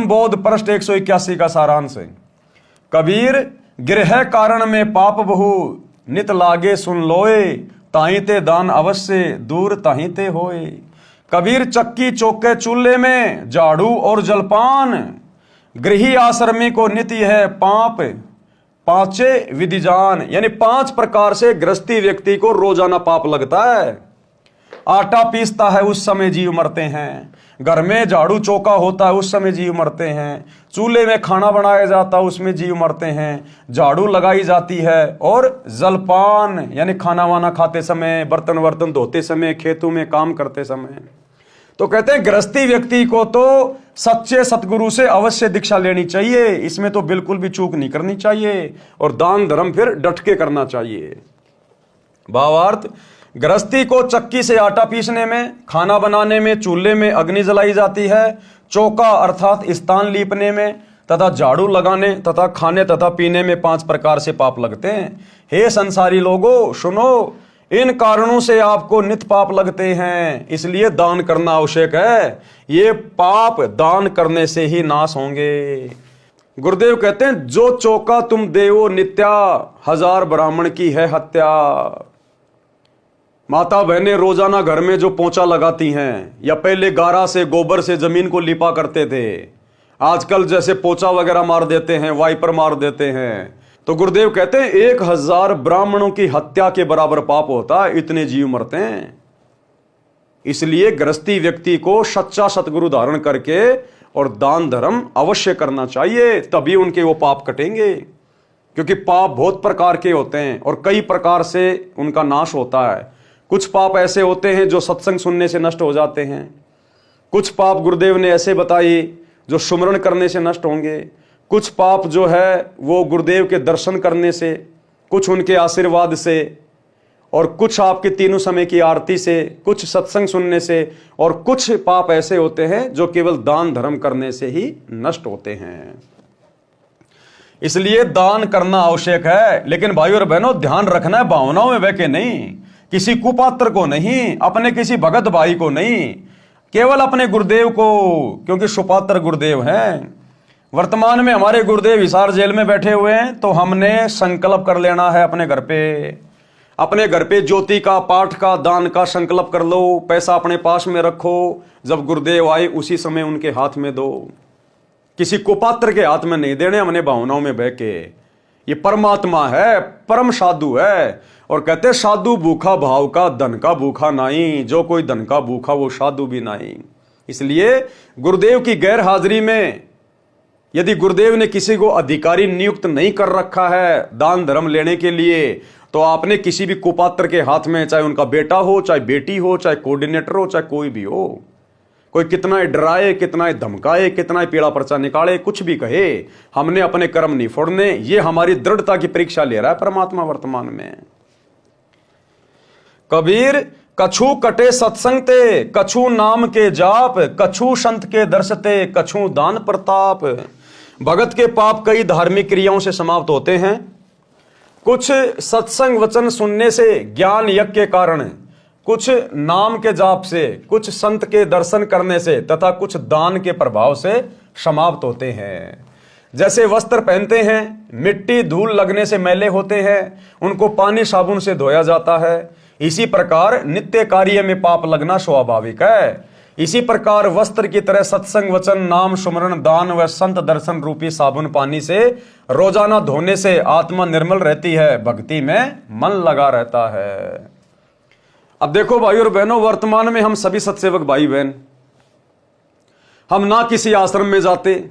बोध पृष्ठ 181 का सारांश है। कबीर गृह कारण में पाप बहु नित लागे सुन लोए, ताही ते दान अवश्य दूर ताही ते होए। कबीर चक्की चौके चूल्हे में झाड़ू और जलपान, गृही आश्रमी को नित्य है पाप पांचे विधिजान। यानी 5 प्रकार से गृहस्थी व्यक्ति को रोजाना पाप लगता है। आटा पीसता है उस समय जीव मरते हैं, घर में झाड़ू चौका होता है उस समय जीव मरते हैं, चूल्हे में खाना बनाया जाता है उसमें जीव मरते हैं, झाड़ू लगाई जाती है, और जलपान यानी खाना वाना खाते समय, बर्तन वर्तन धोते समय, खेतों में काम करते समय। तो कहते हैं गृहस्थी व्यक्ति को तो सच्चे सतगुरु से अवश्य दीक्षा लेनी चाहिए, इसमें तो बिल्कुल भी चूक नहीं करनी चाहिए, और दान धर्म फिर डट के करना चाहिए। भावार्थ, गृहस्थी को चक्की से आटा पीसने में, खाना बनाने में चूल्हे में अग्नि जलाई जाती है, चौका अर्थात स्थान लीपने में तथा झाड़ू लगाने तथा खाने तथा पीने में 5 प्रकार से पाप लगते हैं। हे संसारी लोगों सुनो, इन कारणों से आपको नित पाप लगते हैं, इसलिए दान करना आवश्यक है। ये पाप दान करने से ही नाश होंगे। गुरुदेव कहते हैं जो चौका तुम देवो नित्या, 1000 ब्राह्मण की है हत्या। माता बहनें रोजाना घर में जो पोंछा लगाती हैं, या पहले गारा से गोबर से जमीन को लिपा करते थे, आजकल जैसे पोंछा वगैरह मार देते हैं, वाइपर मार देते हैं। तो गुरुदेव कहते हैं 1000 ब्राह्मणों की हत्या के बराबर पाप होता है, इतने जीव मरते हैं। इसलिए गृहस्थी व्यक्ति को सच्चा सतगुरु धारण करके और दान धर्म अवश्य करना चाहिए, तभी उनके वो पाप कटेंगे। क्योंकि पाप बहुत प्रकार के होते हैं और कई प्रकार से उनका नाश होता है। कुछ पाप ऐसे होते हैं जो सत्संग सुनने से नष्ट हो जाते हैं, कुछ पाप गुरुदेव ने ऐसे बताए जो सुमरण करने से नष्ट होंगे, कुछ पाप जो है वो गुरुदेव के दर्शन करने से, कुछ उनके आशीर्वाद से, और कुछ आपके तीनों समय की आरती से, कुछ सत्संग सुनने से, और कुछ पाप ऐसे होते हैं जो केवल दान धर्म करने से ही नष्ट होते हैं। इसलिए दान करना आवश्यक है, लेकिन भाइयों और बहनों ध्यान रखना है भावनाओं में बह के नहीं, किसी कुपात्र को नहीं, अपने किसी भगत भाई को नहीं, केवल अपने गुरुदेव को, क्योंकि सुपात्र गुरुदेव हैं। वर्तमान में हमारे गुरुदेव हिसार जेल में बैठे हुए हैं, तो हमने संकल्प कर लेना है अपने घर पे ज्योति का, पाठ का, दान का संकल्प कर लो। पैसा अपने पास में रखो, जब गुरुदेव आए उसी समय उनके हाथ में दो, किसी कुपात्र के हाथ में नहीं देने हमने भावनाओं में बह के। ये परमात्मा है, परम साधु है, और कहते साधु भूखा भाव का, धन का भूखा नहीं, जो कोई धन का भूखा वो साधु भी नहीं। इसलिए गुरुदेव की गैर हाजिरी में यदि गुरुदेव ने किसी को अधिकारी नियुक्त नहीं कर रखा है दान धर्म लेने के लिए, तो आपने किसी भी कुपात्र के हाथ में, चाहे उनका बेटा हो, चाहे बेटी हो, चाहे कोऑर्डिनेटर हो, चाहे कोई भी हो, कोई कितना ही डराए, कितना ही धमकाए, कितना ही पीड़ा पर्चा निकाले, कुछ भी कहे, हमने अपने कर्म नहीं फोड़ने। ये हमारी दृढ़ता की परीक्षा ले रहा है परमात्मा वर्तमान में। कबीर कछु कटे सत्संग ते, कछु नाम के जाप, कछु संत के दर्शते, कछु दान प्रताप। भगत के पाप कई धार्मिक क्रियाओं से समाप्त होते हैं, कुछ सत्संग वचन सुनने से, ज्ञान यज्ञ के कारण, कुछ नाम के जाप से, कुछ संत के दर्शन करने से, तथा कुछ दान के प्रभाव से समाप्त होते हैं। जैसे वस्त्र पहनते हैं, मिट्टी धूल लगने से मैले होते हैं, उनको पानी साबुन से धोया जाता है, इसी प्रकार नित्य कार्य में पाप लगना स्वाभाविक है। इसी प्रकार वस्त्र की तरह सत्संग वचन नाम सुमरण दान व संत दर्शन रूपी साबुन पानी से रोजाना धोने से आत्मा निर्मल रहती है, भक्ति में मन लगा रहता है। अब देखो भाई और बहनों, वर्तमान में हम सभी सत्सेवक भाई बहन, हम ना किसी आश्रम में जाते,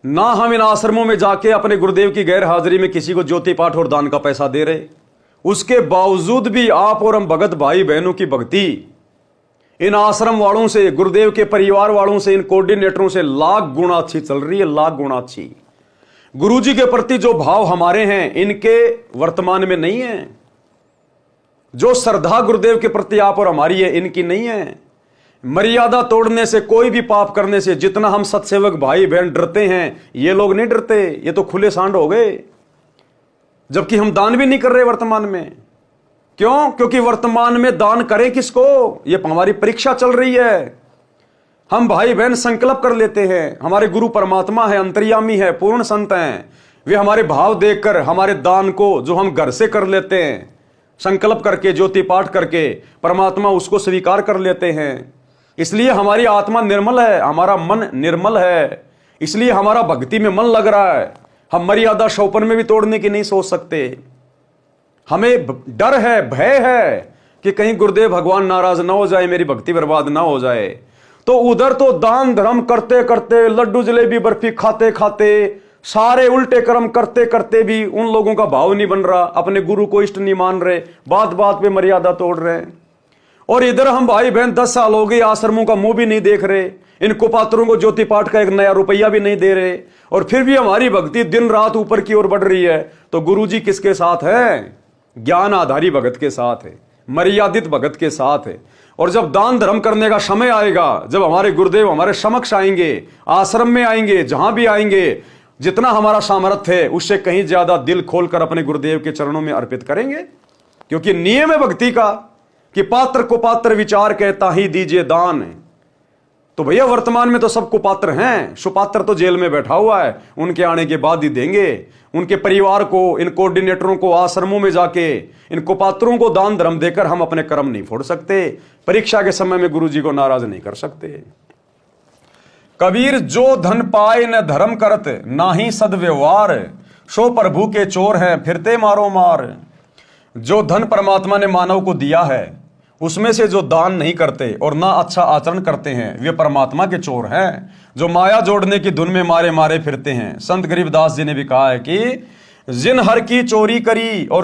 ना हम इन आश्रमों में जाके अपने गुरुदेव की गैर हाजिरी में किसी को ज्योति पाठ और दान का पैसा दे रहे। उसके बावजूद भी आप और हम भगत भाई बहनों की भक्ति इन आश्रम वालों से, गुरुदेव के परिवार वालों से, इन कोऑर्डिनेटरों से लाख गुना अच्छी चल रही है, लाख गुना अच्छी। गुरुजी के प्रति जो भाव हमारे हैं इनके वर्तमान में नहीं है। जो श्रद्धा गुरुदेव के प्रति आप और हमारी है इनकी नहीं है। मर्यादा तोड़ने से, कोई भी पाप करने से जितना हम सत्सेवक भाई बहन डरते हैं, ये लोग नहीं डरते, ये तो खुले सांड हो गए। जबकि हम दान भी नहीं कर रहे वर्तमान में। क्यों? क्योंकि वर्तमान में दान करें किसको, ये हमारी परीक्षा चल रही है। हम भाई बहन संकल्प कर लेते हैं, हमारे गुरु परमात्मा है, अंतर्यामी है, पूर्ण संत हैं, वे हमारे भाव देखकर हमारे दान को जो हम घर से कर लेते हैं, संकल्प करके ज्योति पाठ करके परमात्मा उसको स्वीकार कर लेते हैं। इसलिए हमारी आत्मा निर्मल है, हमारा मन निर्मल है, इसलिए हमारा भक्ति में मन लग रहा है। हम मर्यादा शौपन में भी तोड़ने की नहीं सोच सकते। हमें डर है, भय है कि कहीं गुरुदेव भगवान नाराज ना हो जाए, मेरी भक्ति बर्बाद ना हो जाए। तो उधर तो दान धर्म करते करते, लड्डू जलेबी बर्फी खाते खाते, सारे उल्टे कर्म करते करते भी उन लोगों का भाव नहीं बन रहा, अपने गुरु को इष्ट नहीं मान रहे, बात बात पे मर्यादा तोड़ रहे हैं। और इधर हम भाई बहन 10 साल हो गए आश्रमों का मुंह भी नहीं देख रहे, इन कुपात्रों को ज्योति पाठ का एक नया रुपया भी नहीं दे रहे, और फिर भी हमारी भक्ति दिन रात ऊपर की ओर बढ़ रही है। तो गुरुजी किसके साथ है? ज्ञान आधारी भगत के साथ है, मर्यादित भगत के साथ है। और जब दान धर्म करने का समय आएगा, जब हमारे गुरुदेव हमारे समक्ष आएंगे, आश्रम में आएंगे, जहां भी आएंगे, जितना हमारा सामर्थ्य है उससे कहीं ज्यादा दिल खोलकर अपने गुरुदेव के चरणों में अर्पित करेंगे। क्योंकि नियम है भक्ति का कि पात्र को पात्र विचार कहता ही दीजिए दान। तो भैया वर्तमान में तो सब कुपात्र हैं, सुपात्र तो जेल में बैठा हुआ है, उनके आने के बाद ही देंगे। उनके परिवार को, इन कोऑर्डिनेटरों को आश्रमों में जाके इन कुपात्रों को दान धर्म देकर हम अपने कर्म नहीं फोड़ सकते, परीक्षा के समय में गुरुजी को नाराज नहीं कर सकते। कबीर जो धन पाए न धर्म करत, ना ही सदव्यवहार, सो प्रभु के चोर हैं फिरते मारो मार। जो धन परमात्मा ने मानव को दिया है उसमें से जो दान नहीं करते और ना अच्छा आचरण करते हैं, वे परमात्मा के चोर हैं, जो माया जोड़ने की धुन में मारे मारे फिरते हैं। संत गरीबदास जी ने भी कहा है कि जिन हर की चोरी करी और